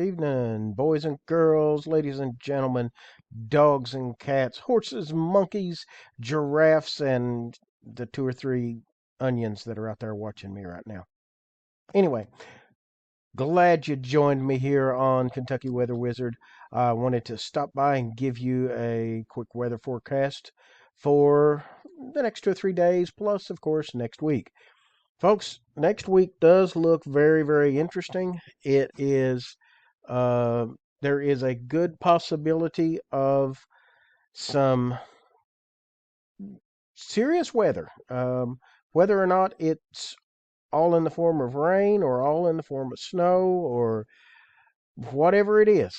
evening, boys and girls, ladies and gentlemen, dogs and cats, horses, monkeys, giraffes, and the two or three onions that are out there watching me right now. Anyway, glad you joined me here on Kentucky Weather Wizard. I wanted to stop by and give you a quick weather forecast for the next 2 or 3 days, plus, of course, next week. Folks, next week does look very, very interesting. It is, uh, there is a good possibility of some serious weather. Whether or not it's all in the form of rain or all in the form of snow or whatever it is,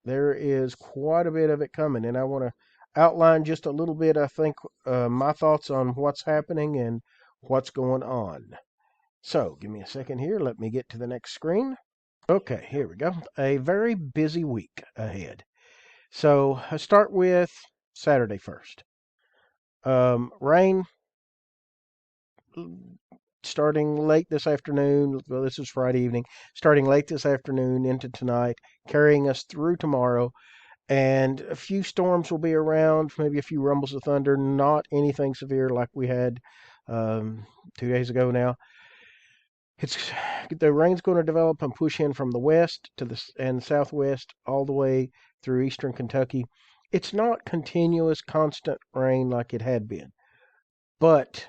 there is quite a bit of it coming. And I want to outline just a little bit, I think, my thoughts on what's happening and what's going on. So, give me a second here. Let me get to the next screen. Okay, here we go. A very busy week ahead. So, I start with Saturday first. Rain starting late this afternoon. Well, this is Friday evening. Starting late this afternoon into tonight, carrying us through tomorrow. And a few storms will be around, maybe a few rumbles of thunder, not anything severe like we had 2 days ago now. It's the rain's going to develop and push in from the west to the and southwest all the way through eastern Kentucky. It's not continuous, constant rain like it had been, but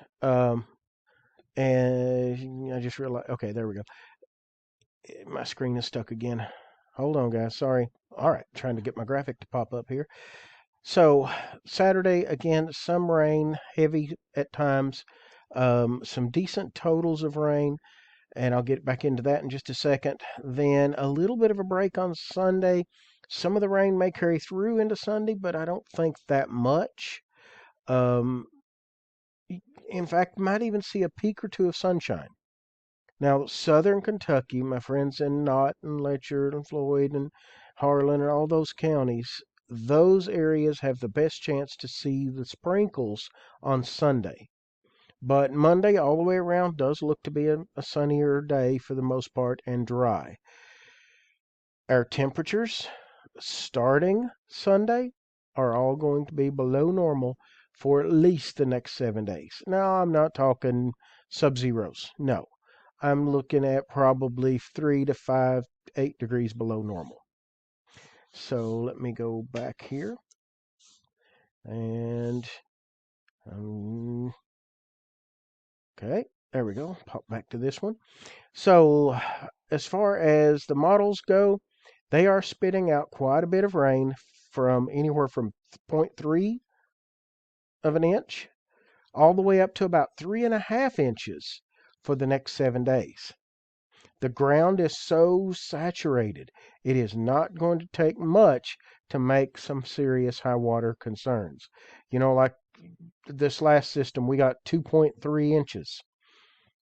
and I just realized. Okay, there we go. My screen is stuck again. Hold on, guys. Sorry. All right, trying to get my graphic to pop up here. So Saturday again, some rain, heavy at times, some decent totals of rain. And I'll get back into that in just a second. Then a little bit of a break on Sunday. Some of the rain may carry through into Sunday, but I don't think that much. Um, in fact, might even see a peak or two of sunshine. Now, southern Kentucky, my friends in Knott and Letcher and Floyd and Harlan and all those counties, those areas have the best chance to see the sprinkles on Sunday. But Monday, all the way around, does look to be a sunnier day for the most part and dry. Our temperatures starting Sunday are all going to be below normal for at least the next 7 days. Now, I'm not talking sub-zeros. No. I'm looking at probably 3 to 5, 8 degrees below normal. So let me go back here. And okay, there we go. Pop back to this one. So, as far as the models go, they are spitting out quite a bit of rain from anywhere from 0.3 of an inch all the way up to about 3.5 inches for the next 7 days. The ground is so saturated, it is not going to take much to make some serious high water concerns. Like this last system, we got 2.3 inches.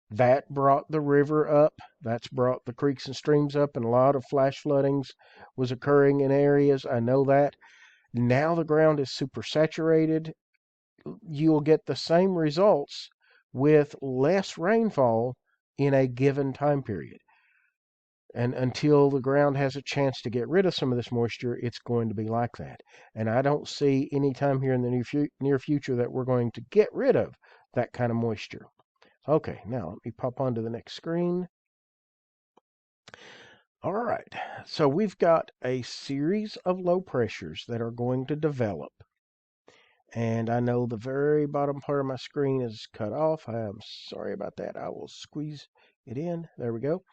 That brought the river up. That's brought the creeks and streams up, and a lot of flash floodings was occurring in areas. I know that. Now the ground is super saturated. You'll get the same results with less rainfall in a given time period. And until the ground has a chance to get rid of some of this moisture, it's going to be like that. And I don't see any time here in the near future that we're going to get rid of that kind of moisture. Okay, now let me pop onto the next screen. All right, so we've got a series of low pressures that are going to develop. And I know the very bottom part of my screen is cut off. I am sorry about that. I will squeeze it in. There we go.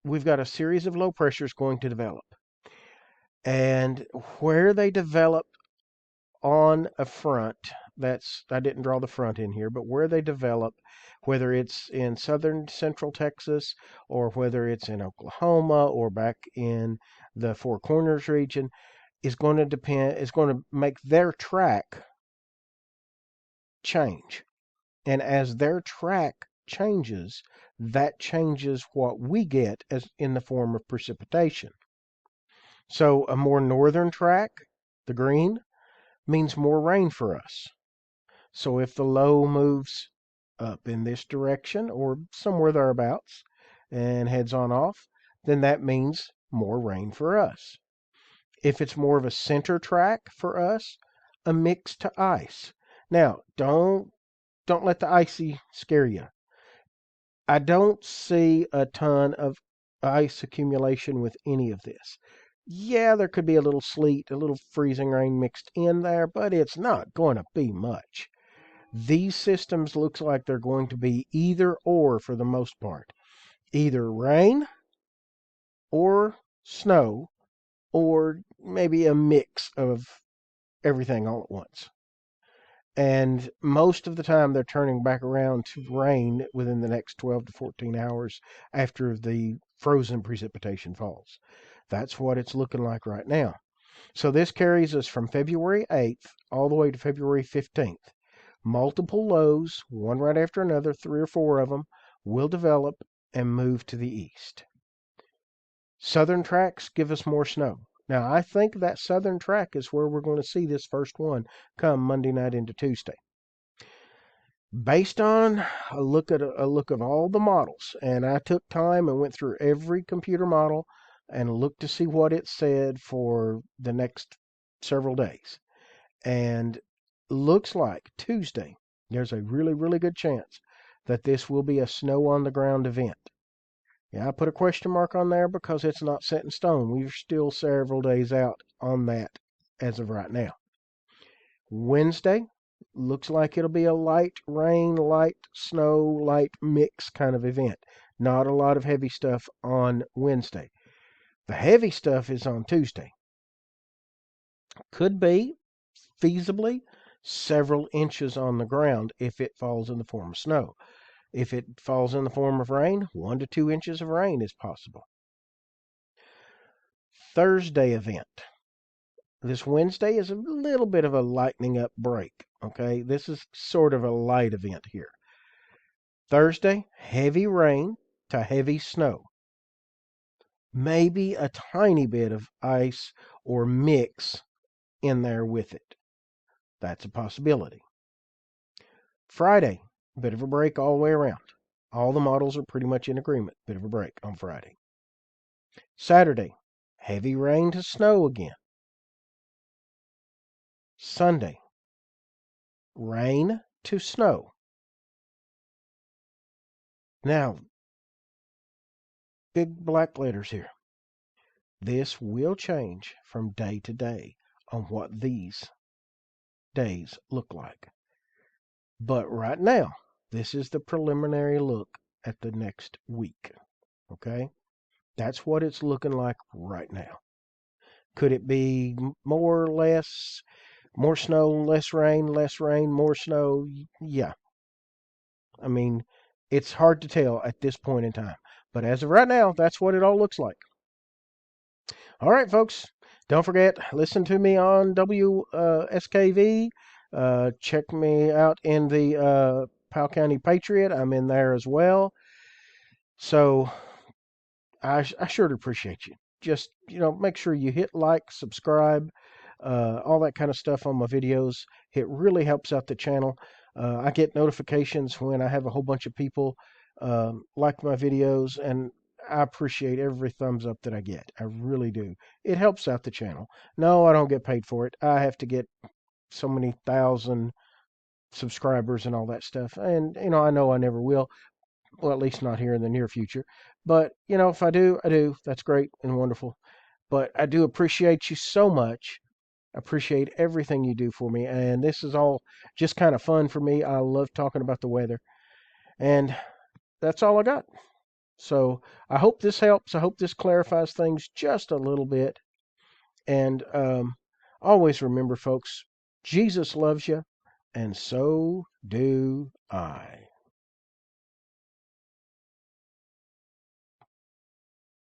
We've got a series of low pressures going to develop. And where they develop on a front, I didn't draw the front in here, but where they develop, whether it's in southern central Texas or whether it's in Oklahoma or back in the Four Corners region, is going to make their track change. And as their track changes, that changes what we get as in the form of precipitation. So a more northern track, the green, means more rain for us. So if the low moves up in this direction or somewhere thereabouts and heads on off, then that means more rain for us. If it's more of a center track for us, a mix to ice. Now, don't let the icy scare you. I don't see a ton of ice accumulation with any of this. Yeah, there could be a little sleet, a little freezing rain mixed in there, but it's not going to be much. These systems looks like they're going to be either or for the most part. Either rain or snow or maybe a mix of everything all at once. And most of the time, they're turning back around to rain within the next 12 to 14 hours after the frozen precipitation falls. That's what it's looking like right now. So this carries us from February 8th all the way to February 15th. Multiple lows, one right after another, 3 or 4 of them, will develop and move to the east. Southern tracks give us more snow. Now, I think that southern track is where we're going to see this first one come Monday night into Tuesday. Based on a look of all the models, and I took time and went through every computer model and looked to see what it said for the next several days. And looks like Tuesday, there's a really, really good chance that this will be a snow on the ground event. Yeah, I put a question mark on there because it's not set in stone. We're still several days out on that as of right now. Wednesday looks like it'll be a light rain, light snow, light mix kind of event. Not a lot of heavy stuff on Wednesday. The heavy stuff is on Tuesday. Could be, feasibly, several inches on the ground if it falls in the form of snow. If it falls in the form of rain, 1 to 2 inches of rain is possible. Thursday event. This Wednesday is a little bit of a lightening up break. Okay, this is sort of a light event here. Thursday, heavy rain to heavy snow. Maybe a tiny bit of ice or mix in there with it. That's a possibility. Friday, bit of a break all the way around. All the models are pretty much in agreement. Bit of a break on Friday. Saturday, heavy rain to snow again. Sunday, rain to snow. Now, big black letters here. This will change from day to day on what these days look like. But right now, this is the preliminary look at the next week. Okay? That's what it's looking like right now. Could it be more or less, more snow, less rain, more snow? Yeah. I mean, it's hard to tell at this point in time. But as of right now, that's what it all looks like. All right, folks. Don't forget, listen to me on WSKV. Check me out in the Powell County Patriot. I'm in there as well. So I sure do appreciate you. Just, make sure you hit like, subscribe, all that kind of stuff on my videos. It really helps out the channel. I get notifications when I have a whole bunch of people like my videos, and I appreciate every thumbs up that I get. I really do. It helps out the channel. No, I don't get paid for it. I have to get so many thousand subscribers and all that stuff. And, I know I never will. Well, at least not here in the near future. But, if I do, I do. That's great and wonderful. But I do appreciate you so much. I appreciate everything you do for me. And this is all just kind of fun for me. I love talking about the weather. And that's all I got. So I hope this helps. I hope this clarifies things just a little bit. And always remember, folks, Jesus loves you, and so do I.